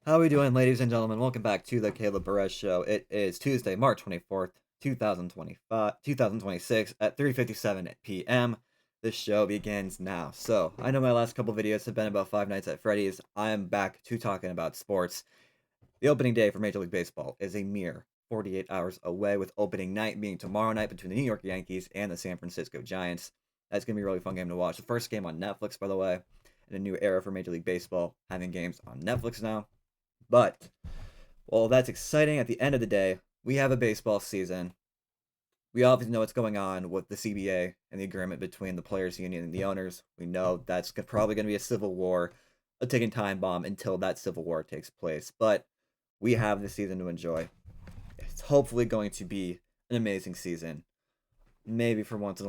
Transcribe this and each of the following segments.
How are we doing, ladies and gentlemen? Welcome back to the Caleb Perez Show. It is Tuesday, March 24th, 2026 at 3:57 p.m. This show begins now. So, I know my last couple videos have been about Five Nights at Freddy's. I am back to talking about sports. The opening day for Major League Baseball is a mere 48 hours away, with opening night being tomorrow night between the New York Yankees and the San Francisco Giants. That's going to be a really fun game to watch. The first game on Netflix, by the way, in a new era for Major League Baseball, having games on Netflix now. But well, that's exciting. At the end of the day, we have a baseball season. We obviously know what's going on with the CBA and the agreement between the players' union and the owners. We know that's probably going to be a civil war, a ticking time bomb until that civil war takes place. But we have the season to enjoy. It's hopefully going to be an amazing season. Maybe for once,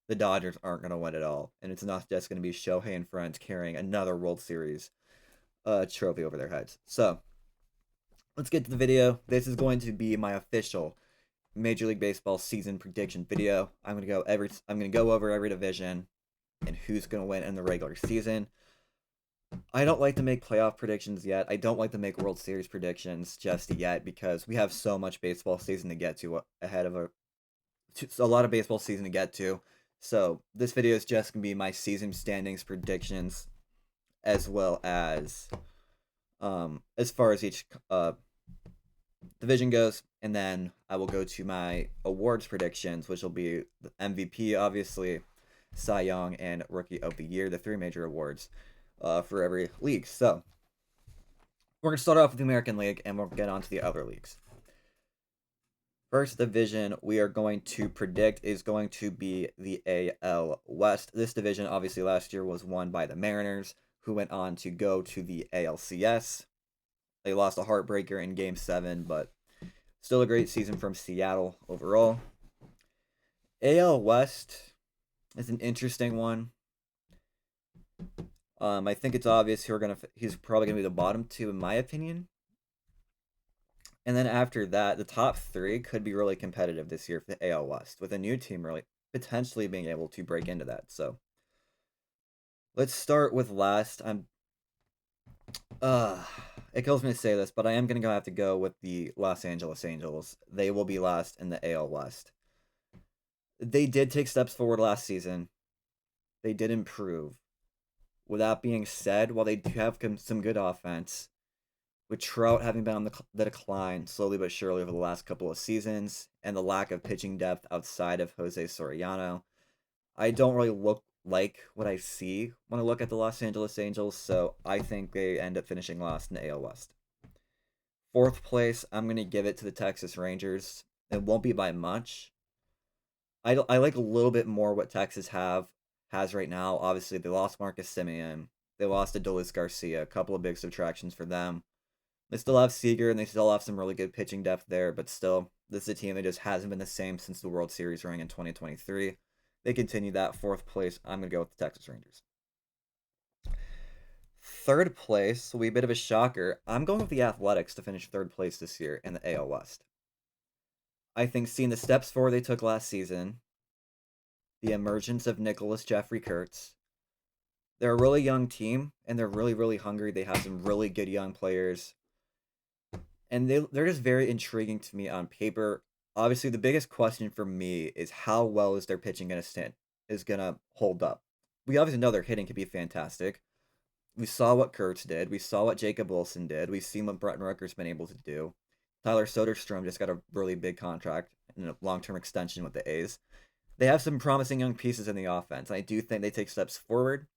the Dodgers aren't going to win it all, and it's not just going to be Shohei and friends carrying another World Series trophy over their heads. So let's get to the video. This is going to be my official Major League Baseball season prediction video. I'm gonna go over every division and who's gonna win in the regular season. I don't like to make playoff predictions yet. I don't like to make World Series predictions just yet because we have so much baseball season to get to ahead of a lot of baseball season to get to. So this video is just gonna be my season standings predictions as well as far as each division goes, and then I will go to my awards predictions, which will be the MVP, obviously, Cy Young, and Rookie of the Year, the three major awards for every league. So we're gonna start off with the American League, and we'll get on to the other leagues. First division we are going to predict is going to be the AL West. This division, obviously, last year was won by the Mariners, who went on to go to the ALCS. They lost a heartbreaker in Game 7, but still a great season from Seattle overall. AL West is an interesting one. I think it's obvious he's probably gonna be the bottom two in my opinion. And then after that, the top three could be really competitive this year for the AL West, with a new team really potentially being able to break into that. So let's start with last. Uh it kills me to say this, but I am gonna have to go with the Los Angeles Angels. They will be last in the AL West. They did take steps forward last season. They did improve. With that being said, while they do have some good offense, with Trout having been on the decline slowly but surely over the last couple of seasons, and the lack of pitching depth outside of Jose Soriano, I don't really like what I see when I look at the Los Angeles Angels, so I think they end up finishing last in the AL West. Fourth place, I'm going to give it to the Texas Rangers. It won't be by much. I like a little bit more what Texas has right now. Obviously, they lost Marcus Semien. They lost Adolis Garcia. A couple of big subtractions for them. They still have Seager, and they still have some really good pitching depth there, but still, this is a team that just hasn't been the same since the World Series ring in 2023. They continue that. Fourth place, I'm going to go with the Texas Rangers. Third place will be a bit of a shocker. I'm going with the Athletics to finish third place this year in the AL West. I think seeing the steps forward they took last season, the emergence of Nicholas Jeffrey Kurtz, they're a really young team, and they're really, really hungry. They have some really good young players, and they're just very intriguing to me on paper. Obviously, the biggest question for me is how well is their pitching gonna hold up. We obviously know their hitting could be fantastic. We saw what Kurtz did. We saw what Jacob Wilson did. We've seen what Brett Rooker's been able to do. Tyler Soderstrom just got a really big contract and a long-term extension with the A's. They have some promising young pieces in the offense. I do think they take steps forward.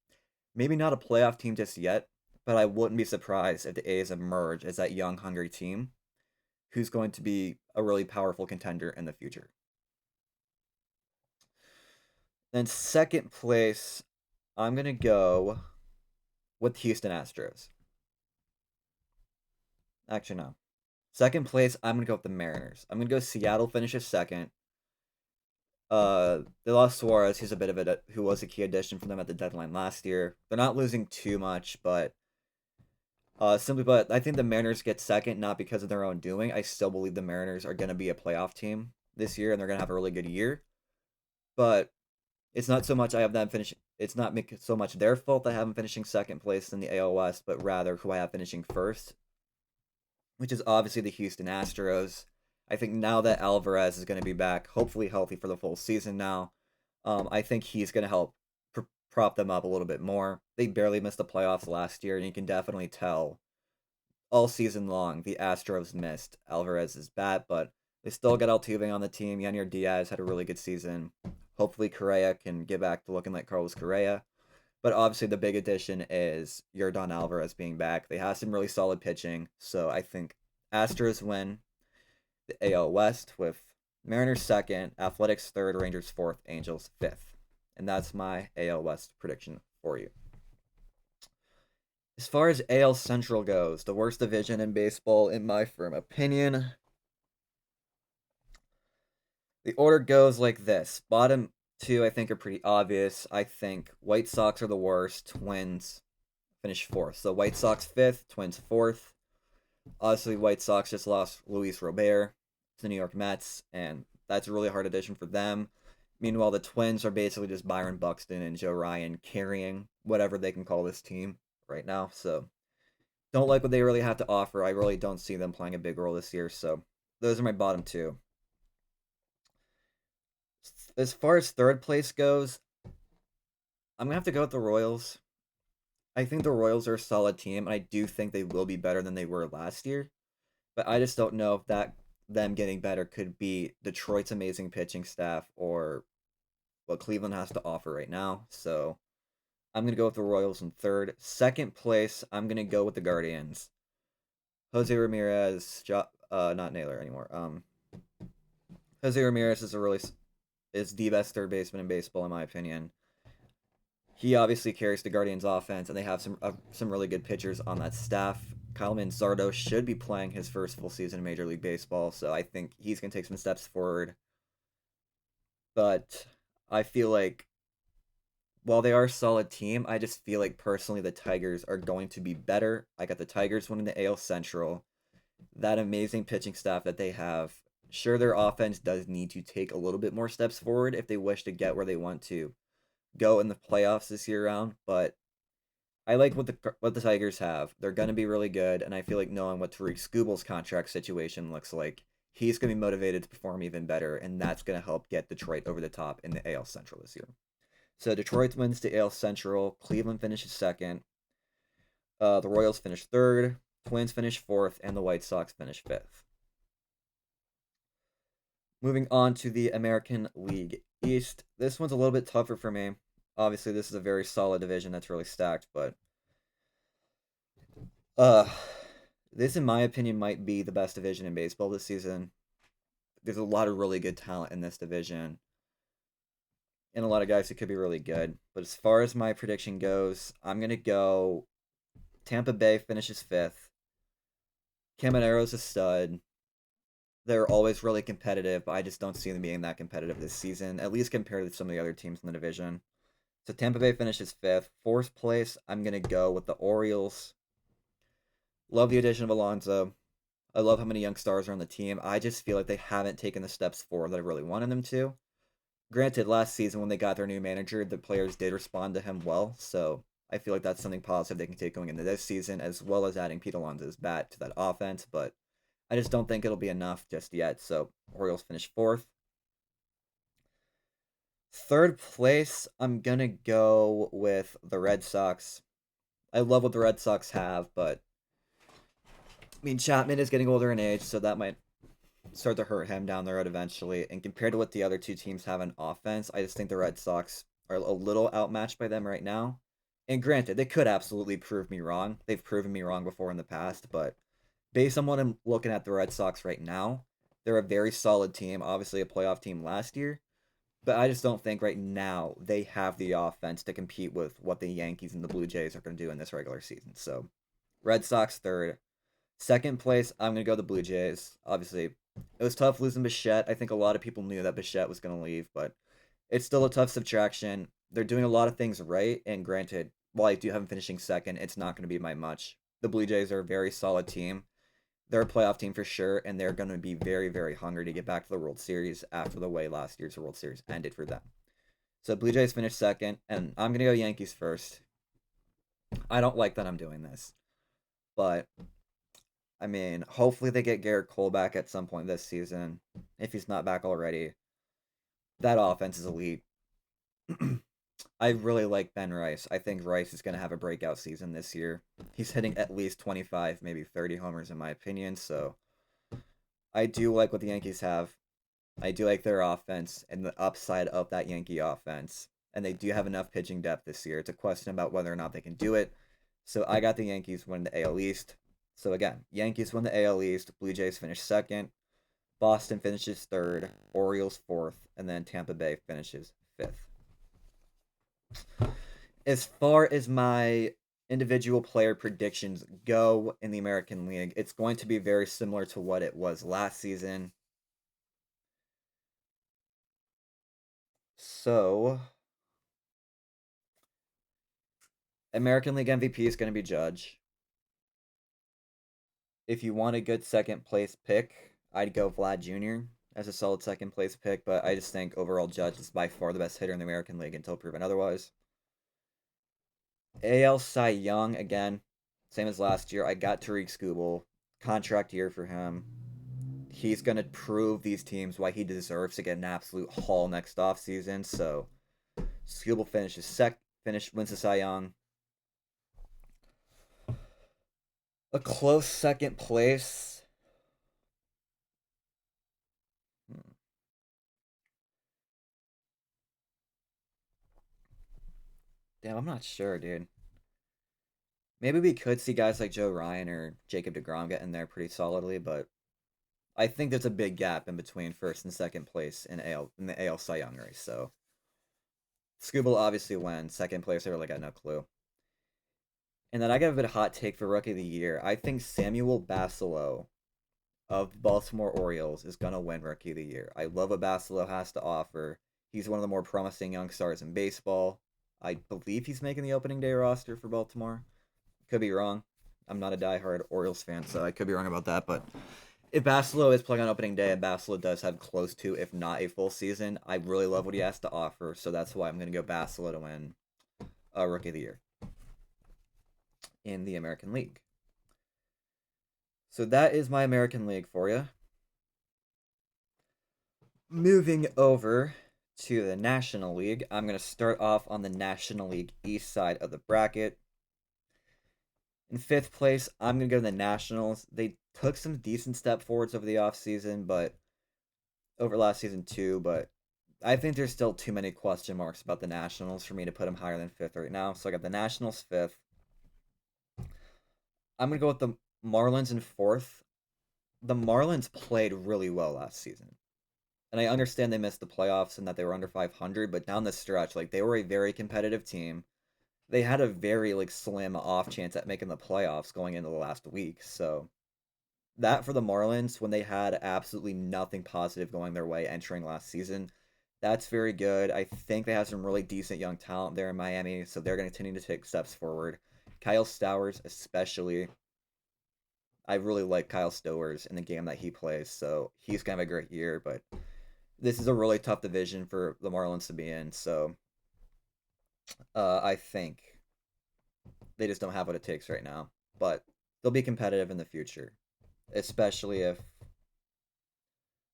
Maybe not a playoff team just yet, but I wouldn't be surprised if the A's emerge as that young, hungry team who's going to be a really powerful contender in the future. Then second place, I'm going to go with Houston Astros. Actually, no. Second place, I'm going to go with the Mariners. I'm going to go Seattle finishes second. They lost Suarez, who was a key addition for them at the deadline last year. They're not losing too much, but I think the Mariners get second, not because of their own doing. I still believe the Mariners are going to be a playoff team this year, and they're going to have a really good year. But It's not so much I have them finish. It's not so much their fault I have them finishing second place in the AL West, but rather who I have finishing first, which is obviously the Houston Astros. I think now that Alvarez is going to be back, hopefully healthy for the full season now, I think he's going to help prop them up a little bit more. They barely missed the playoffs last year, and you can definitely tell all season long the Astros missed Alvarez's bat, but they still got Altuve on the team. Yanir Diaz had a really good season. Hopefully Correa can get back to looking like Carlos Correa. But obviously the big addition is Yordan Alvarez being back. They have some really solid pitching, so I think Astros win the AL West with Mariners second, Athletics third, Rangers fourth, Angels fifth. And that's my AL West prediction for you. As far as AL Central goes, the worst division in baseball, in my firm opinion, the order goes like this. Bottom two, I think, are pretty obvious. I think White Sox are the worst. Twins finish fourth. So White Sox fifth, Twins fourth. Obviously, White Sox just lost Luis Robert to the New York Mets, and that's a really hard addition for them. Meanwhile, the Twins are basically just Byron Buxton and Joe Ryan carrying whatever they can call this team right now. So don't like what they really have to offer. I really don't see them playing a big role this year. So those are my bottom two. As far as third place goes, I'm gonna have to go with the Royals. I think the Royals are a solid team, and I do think they will be better than they were last year. But I just don't know if that them getting better could be Detroit's amazing pitching staff or what Cleveland has to offer right now. So I'm gonna go with the Royals in third. Second place, I'm gonna go with the Guardians. Jose Ramirez, not Naylor anymore. Jose Ramirez is the best third baseman in baseball in my opinion. He obviously carries the Guardians offense, and they have some really good pitchers on that staff. Kyle Manzardo should be playing his first full season in Major League Baseball, so I think he's going to take some steps forward. But I feel like while they are a solid team, I just feel like personally the Tigers are going to be better. I got the Tigers winning the AL Central. That amazing pitching staff that they have. Sure, their offense does need to take a little bit more steps forward if they wish to get where they want to go in the playoffs this year round, but I like what the Tigers have. They're going to be really good, and I feel like knowing what Tariq Skubal's contract situation looks like, he's going to be motivated to perform even better, and that's going to help get Detroit over the top in the AL Central this year. So Detroit wins the AL Central. Cleveland finishes second. The Royals finish third. Twins finish fourth, and the White Sox finish fifth. Moving on to the American League East. This one's a little bit tougher for me. Obviously, this is a very solid division that's really stacked, but uh this in my opinion might be the best division in baseball this season. There's a lot of really good talent in this division and a lot of guys who could be really good. But as far as my prediction goes, I'm going to go Tampa Bay finishes 5th. Camaro's a stud. They're always really competitive, but I just don't see them being that competitive this season, at least compared to some of the other teams in the division. So Tampa Bay finishes 5th. 4th place, I'm going to go with the Orioles. Love the addition of Alonso. I love how many young stars are on the team. I just feel like they haven't taken the steps forward that I really wanted them to. Granted, last season when they got their new manager, the players did respond to him well, so I feel like that's something positive they can take going into this season, as well as adding Pete Alonso's bat to that offense, but I just don't think it'll be enough just yet, so Orioles finish 4th. 3rd place, I'm going to go with the Red Sox. I love what the Red Sox have, but I mean, Chapman is getting older in age, so that might start to hurt him down the road eventually. And compared to what the other two teams have in offense, I just think the Red Sox are a little outmatched by them right now. And granted, they could absolutely prove me wrong. They've proven me wrong before in the past, but based on what I'm looking at the Red Sox right now, they're a very solid team, obviously a playoff team last year. But I just don't think right now they have the offense to compete with what the Yankees and the Blue Jays are going to do in this regular season. So, Red Sox 3rd. 2nd place, I'm going to go the Blue Jays. Obviously, it was tough losing Bichette. I think a lot of people knew that Bichette was going to leave, but it's still a tough subtraction. They're doing a lot of things right, and granted, while I do have them finishing 2nd, it's not going to be by much. The Blue Jays are a very solid team. They're a playoff team for sure, and they're going to be very, very hungry to get back to the World Series after the way last year's World Series ended for them. So Blue Jays finished second, and I'm gonna go Yankees first. I don't like that I'm doing this, but I mean, hopefully they get Garrett Cole back at some point this season. If he's not back already, that offense is elite. I really like Ben Rice. I think Rice is going to have a breakout season this year. He's hitting at least 25, maybe 30 homers in my opinion. So I do like what the Yankees have. I do like their offense and the upside of that Yankee offense. And they do have enough pitching depth this year. It's a question about whether or not they can do it. So I got the Yankees win the AL East. So again, Yankees win the AL East. Blue Jays finish second. Boston finishes third. Orioles fourth. And then Tampa Bay finishes fifth. As far as my individual player predictions go in the American League, it's going to be very similar to what it was last season. So, American League MVP is going to be Judge. If you want a good second place pick, I'd go Vlad Jr. as a solid second place pick, but I just think overall Judge is by far the best hitter in the American League until proven otherwise. AL Cy Young, again, same as last year. I got Tariq Skubal. Contract year for him. He's going to prove these teams why he deserves to get an absolute haul next offseason. So, Skubal wins the Cy Young. A close second place. Damn, I'm not sure, dude. Maybe we could see guys like Joe Ryan or Jacob DeGrom get in there pretty solidly, but I think there's a big gap in between first and second place in the AL Cy Young race. So Skubal obviously wins. Second place, I really got no clue. And then I got a bit of hot take for Rookie of the Year. I think Samuel Basillo of the Baltimore Orioles is gonna win Rookie of the Year. I love what Basillo has to offer. He's one of the more promising young stars in baseball. I believe he's making the opening day roster for Baltimore. Could be wrong. I'm not a diehard Orioles fan, so I could be wrong about that. But if Basillo is playing on opening day and Basillo does have close to, if not a full season, I really love what he has to offer. So that's why I'm going to go Basillo to win Rookie of the Year in the American League. So that is my American League for you. Moving over to the National League, I'm going to start off on the National League East side of the bracket. In fifth place, I'm going to go to the Nationals. They took some decent step forwards over the offseason, but over last season too, but I think there's still too many question marks about the Nationals for me to put them higher than fifth right now. So I got the Nationals fifth. I'm going to go with the Marlins in fourth. The Marlins played really well last season. And I understand they missed the playoffs and that they were under 500, but down the stretch, like they were a very competitive team. They had a very like slim off chance at making the playoffs going into the last week. So that for the Marlins when they had absolutely nothing positive going their way entering last season, that's very good. I think they have some really decent young talent there in Miami, so they're going to continue to take steps forward. Kyle Stowers, especially. I really like Kyle Stowers in the game that he plays, so he's going to have a great year, but this is a really tough division for the Marlins to be in, so I think they just don't have what it takes right now. But they'll be competitive in the future, especially if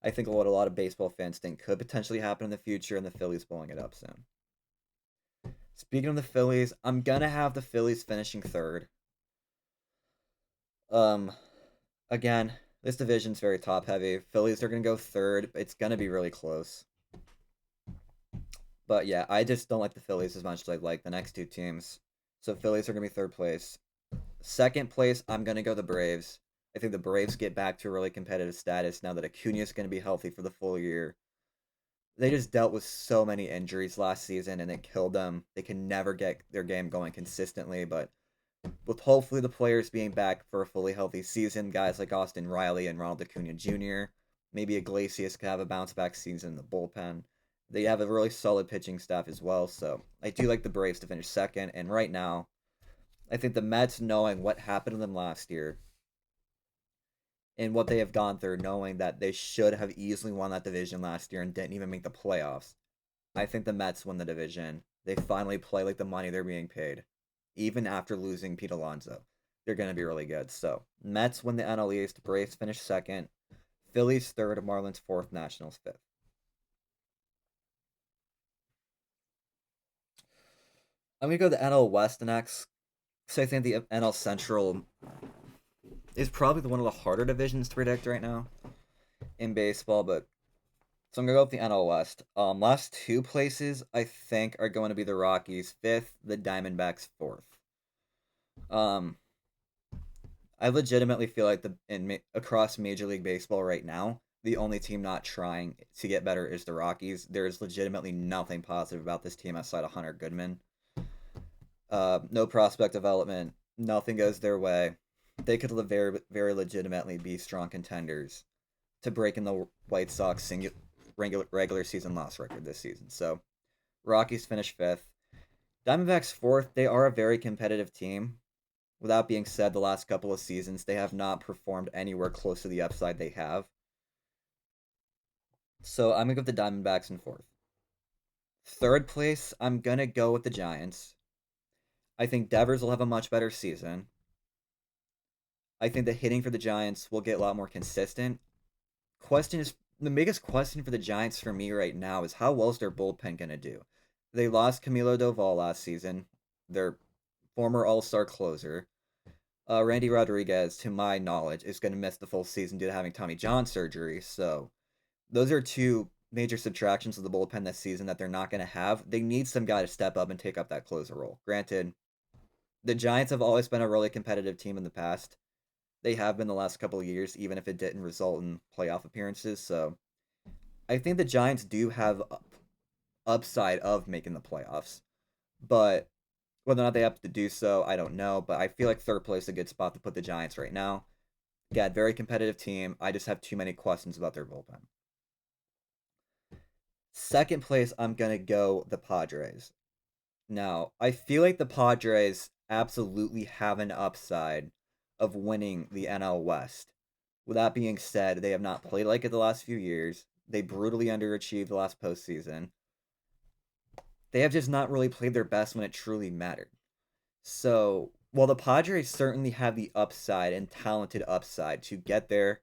I think what a lot of baseball fans think could potentially happen in the future, and the Phillies blowing it up soon. Speaking of the Phillies, I'm gonna have the Phillies finishing third. Um, again, this division's very top heavy. Phillies are gonna go third. It's gonna be really close. But yeah, I just don't like the Phillies as much as I like the next two teams. So Phillies are gonna be third place. Second place, I'm gonna go the Braves. I think the Braves get back to a really competitive status now that Acuna is gonna be healthy for the full year. They just dealt with so many injuries last season and it killed them. They can never get their game going consistently, but with hopefully the players being back for a fully healthy season, guys like Austin Riley and Ronald Acuna Jr., maybe Iglesias could have a bounce back season in the bullpen. They have a really solid pitching staff as well, so I do like the Braves to finish second. And right now, I think the Mets, knowing what happened to them last year and what they have gone through, knowing that they should have easily won that division last year and didn't even make the playoffs, I think the Mets win the division. They finally play like the money they're being paid. Even after losing Pete Alonso, they're going to be really good. So, Mets win the NL East. Braves finish second. Phillies third. Marlins fourth. Nationals fifth. I'm going to go to the NL West next. So, I think the NL Central is probably one of the harder divisions to predict right now in baseball, but so I'm gonna go with the NL West. Last two places I think are going to be the Rockies fifth, the Diamondbacks fourth. Um, I legitimately feel like across Major League Baseball right now, the only team not trying to get better is the Rockies. There is legitimately nothing positive about this team outside of Hunter Goodman. No prospect development. Nothing goes their way. They could very, very legitimately be strong contenders to break in the White Sox regular season loss record this season. So Rockies finish fifth. Diamondbacks fourth. They are a very competitive team. With that being said, the last couple of seasons, they have not performed anywhere close to the upside they have. So I'm going to go with the Diamondbacks in fourth. Third place, I'm going to go with the Giants. I think Devers will have a much better season. I think the hitting for the Giants will get a lot more consistent. Question is The biggest question for the Giants for me right now is how well is their bullpen going to do? They lost Camilo Doval last season, their former All Star closer. Randy Rodriguez, to my knowledge, is going to miss the full season due to having Tommy John surgery. So those are two major subtractions of the bullpen this season that they're not going to have. They need some guy to step up and take up that closer role. Granted, the Giants have always been a really competitive team in the past. They have been the last couple of years, even if it didn't result in playoff appearances. So I think the Giants do have upside of making the playoffs, but whether or not they have to do so, I don't know. But I feel like third place is a good spot to put the Giants right now. Yeah, very competitive team. I just have too many questions about their bullpen. Second place, I'm gonna go the Padres. Now, I feel like the Padres absolutely have an upside of winning the NL West. With that being said, they have not played like it the last few years. They brutally underachieved the last postseason. They have just not really played their best when it truly mattered. So, while the Padres certainly have the upside and talented upside to get there,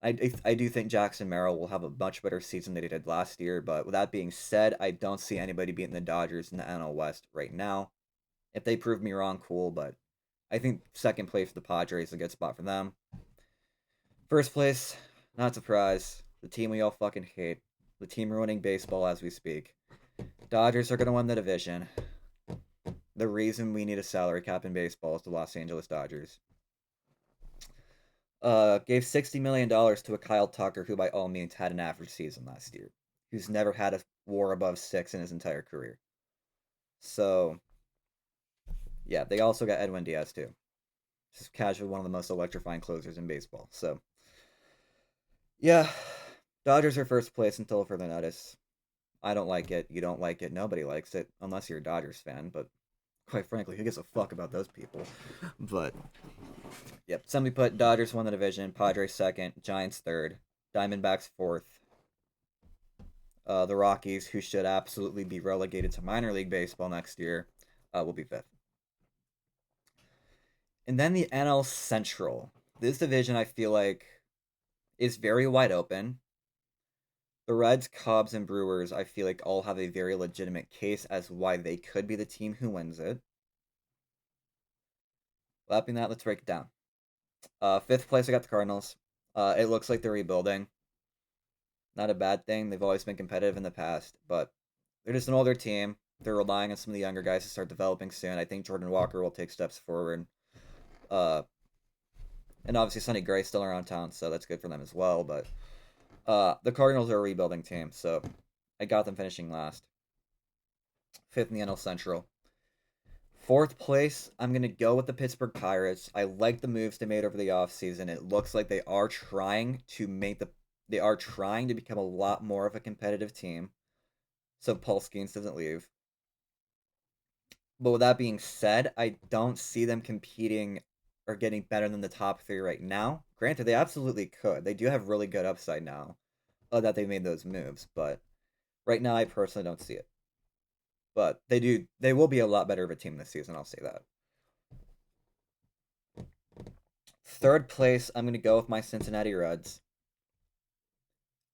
I do think Jackson Merrill will have a much better season than he did last year. But with that being said, I don't see anybody beating the Dodgers in the NL West right now. If they prove me wrong, cool. But I think second place for the Padres is a good spot for them. First place, not surprised. The team we all fucking hate. The team ruining baseball as we speak. Dodgers are going to win the division. The reason we need a salary cap in baseball is the Los Angeles Dodgers. Gave $60 million to a Kyle Tucker who, by all means, had an average season last year, who's never had a WAR above 6 in his entire career. So, yeah, they also got Edwin Diaz too. Just casually one of the most electrifying closers in baseball. So, yeah, Dodgers are first place until further notice. I don't like it. You don't like it. Nobody likes it, unless you're a Dodgers fan. But quite frankly, who gives a fuck about those people? But yep, somebody put Dodgers won the division, Padres second, Giants third, Diamondbacks fourth. The Rockies, who should absolutely be relegated to minor league baseball next year, will be fifth. And then the NL Central. This division, I feel like, is very wide open. The Reds, Cubs, and Brewers, I feel like, all have a very legitimate case as why they could be the team who wins it. Lapping that, let's break it down. Fifth place, I got the Cardinals. It looks like they're rebuilding. Not a bad thing. They've always been competitive in the past, but they're just an older team. They're relying on some of the younger guys to start developing soon. I think Jordan Walker will take steps forward. Uh, and obviously Sonny Gray's still around town, so that's good for them as well. But the Cardinals are a rebuilding team, so I got them finishing last. Fifth in the NL Central. Fourth place, I'm going to go with the Pittsburgh Pirates. I like the moves they made over the offseason. It looks like they are trying to become a lot more of a competitive team. So Paul Skeens doesn't leave. But with that being said, I don't see them competing or getting better than the top three right now. Granted, they absolutely could. They do have really good upside now that they made those moves, but Right now, I personally don't see it. But they will be a lot better of a team this season, I'll say that. Third place, I'm going to go with my Cincinnati Reds.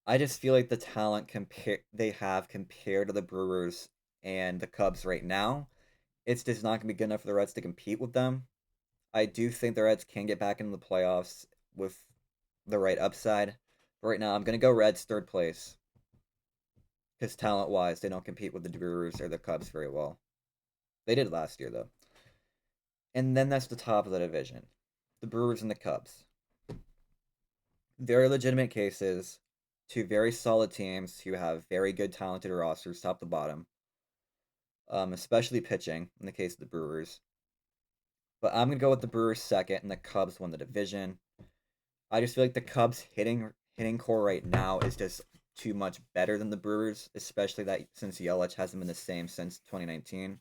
I just feel like the talent they have compared to the Brewers and the Cubs right now, it's just not going to be good enough for the Reds to compete with them. I do think the Reds can get back into the playoffs with the right upside. But right now, I'm going to go Reds third place because talent-wise, they don't compete with the Brewers or the Cubs very well. They did last year, though. And then that's the top of the division, the Brewers and the Cubs. Very legitimate cases, two very solid teams who have very good, talented rosters, top to bottom, especially pitching in the case of the Brewers. But I'm gonna go with the Brewers second, and the Cubs win the division. I just feel like the Cubs hitting core right now is just too much better than the Brewers, especially that since Yelich hasn't been the same since 2019.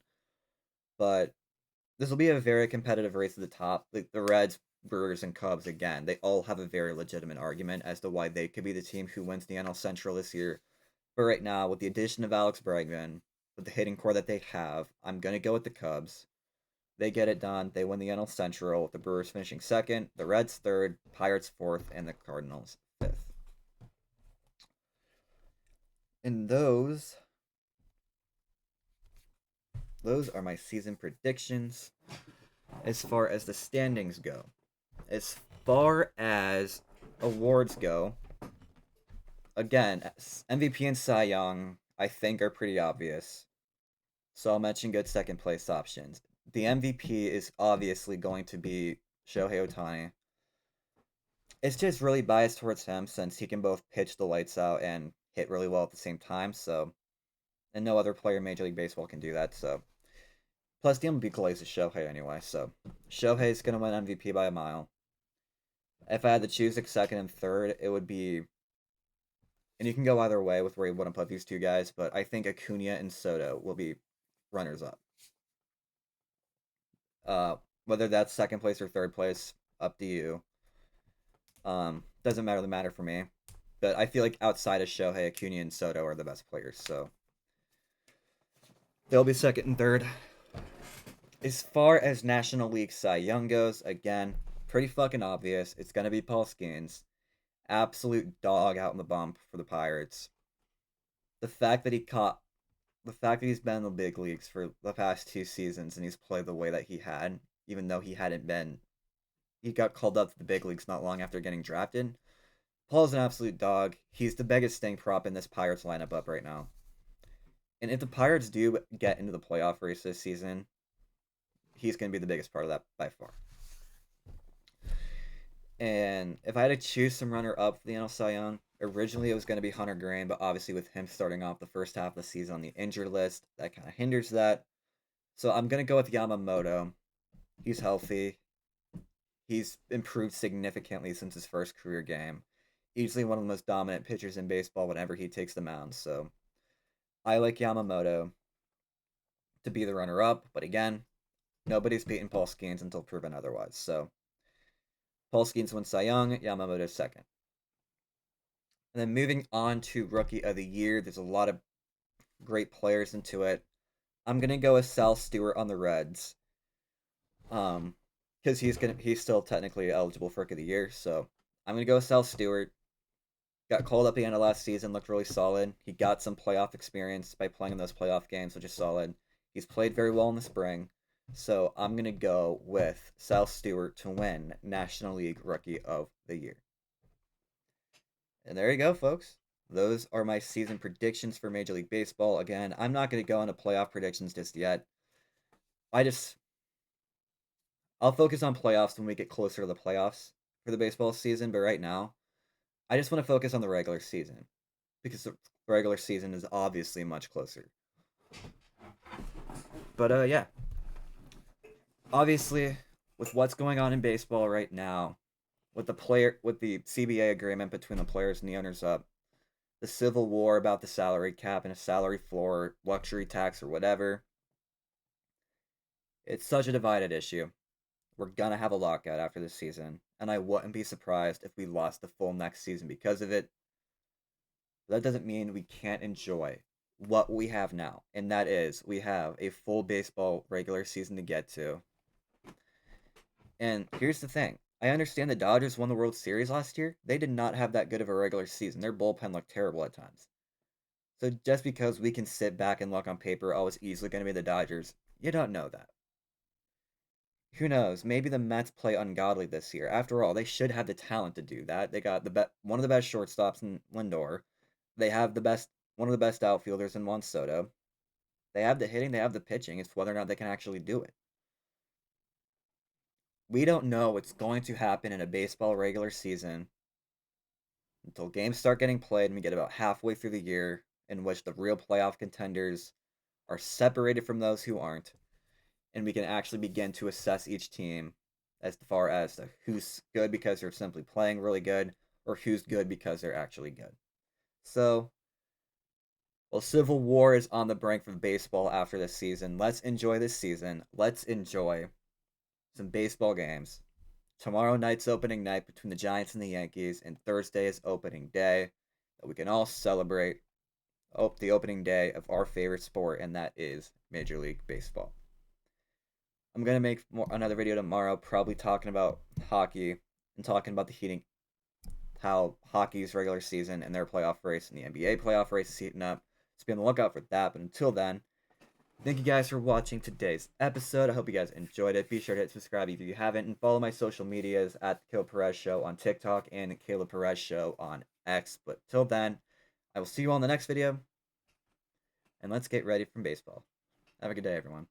But this will be a very competitive race at the top. Like the Reds, Brewers, and Cubs again, they all have a very legitimate argument as to why they could be the team who wins the NL Central this year. But right now, with the addition of Alex Bregman, with the hitting core that they have, I'm gonna go with the Cubs. They get it done. They win the NL Central, with the Brewers finishing second, the Reds third, Pirates fourth, and the Cardinals fifth. And those are my season predictions as far as the standings go. As far as awards go, again, MVP and Cy Young, I think, are pretty obvious. So I'll mention good second place options. The MVP is obviously going to be Shohei Ohtani. It's just really biased towards him since he can both pitch the lights out and hit really well at the same time. So, and no other player in Major League Baseball can do that. So, plus the MVP glaze is Shohei anyway. So, Shohei's gonna win MVP by a mile. If I had to choose like second and third, it would be, and you can go either way with where you want to put these two guys, but I think Acuna and Soto will be runners up. Uh, whether that's second place or third place, up to you. Doesn't really matter for me. But I feel like outside of Shohei, Acuna and Soto are the best players, so they'll be second and third. As far as National League Cy Young goes, again, pretty fucking obvious. It's gonna be Paul Skeens. Absolute dog out in the bump for the Pirates. The fact that he's been in the big leagues for the past 2 seasons and he's played the way that he had, even though he got called up to the big leagues not long after getting drafted. Paul's an absolute dog. He's the biggest staying prop in this Pirates lineup up right now. And if the Pirates do get into the playoff race this season, he's going to be the biggest part of that by far. And if I had to choose some runner up for the NL Cy Young, originally it was going to be Hunter Green, but obviously with him starting off the first half of the season on the injured list, that kind of hinders that. So I'm going to go with Yamamoto. He's healthy. He's improved significantly since his first career game. Easily one of the most dominant pitchers in baseball whenever he takes the mound. So I like Yamamoto to be the runner up, but again, nobody's beaten Paul Skeens until proven otherwise. So Paul Skeens wins Cy Young, Yamamoto second. And then moving on to Rookie of the Year, there's a lot of great players into it. I'm gonna go with Sal Stewart on the Reds. Because he's still technically eligible for Rookie of the Year, so I'm gonna go with Sal Stewart. Got called up at the end of last season, looked really solid. He got some playoff experience by playing in those playoff games, which is solid. He's played very well in the spring. So I'm going to go with Sal Stewart to win National League Rookie of the Year. And there you go, folks. Those are my season predictions for Major League Baseball. Again, I'm not going to go into playoff predictions just yet. I'll focus on playoffs when we get closer to the playoffs for the baseball season, but right now, I just want to focus on the regular season because the regular season is obviously much closer. But yeah. Obviously, with what's going on in baseball right now, with the CBA agreement between the players and the owners up, the civil war about the salary cap and a salary floor, luxury tax or whatever, it's such a divided issue. We're gonna have a lockout after this season, and I wouldn't be surprised if we lost the full next season because of it. But that doesn't mean we can't enjoy what we have now, and that is we have a full baseball regular season to get to. And here's the thing. I understand the Dodgers won the World Series last year. They did not have that good of a regular season. Their bullpen looked terrible at times. So just because we can sit back and look on paper, oh, it's easily going to be the Dodgers, you don't know that. Who knows? Maybe the Mets play ungodly this year. After all, they should have the talent to do that. They got one of the best shortstops in Lindor. They have one of the best outfielders in Juan Soto. They have the hitting, they have the pitching. It's whether or not they can actually do it. We don't know what's going to happen in a baseball regular season until games start getting played and we get about halfway through the year in which the real playoff contenders are separated from those who aren't, and we can actually begin to assess each team as far as who's good because they're simply playing really good or who's good because they're actually good. So, well, Civil War is on the brink for baseball after this season. Let's enjoy this season. Let's enjoy some baseball games. Tomorrow night's opening night between the Giants and the Yankees, and Thursday is opening day. That we can all celebrate the opening day of our favorite sport, and that is Major League Baseball. I'm gonna make another video tomorrow, probably talking about hockey and talking about how hockey's regular season and their playoff race and the NBA playoff race is heating up. So be on the lookout for that. But until then, thank you guys for watching today's episode. I hope you guys enjoyed it. Be sure to hit subscribe if you haven't, and follow my social medias at the CalebPerezShow on TikTok and CalebPerezShow on X. But till then, I will see you all in the next video, and let's get ready for baseball. Have a good day, everyone.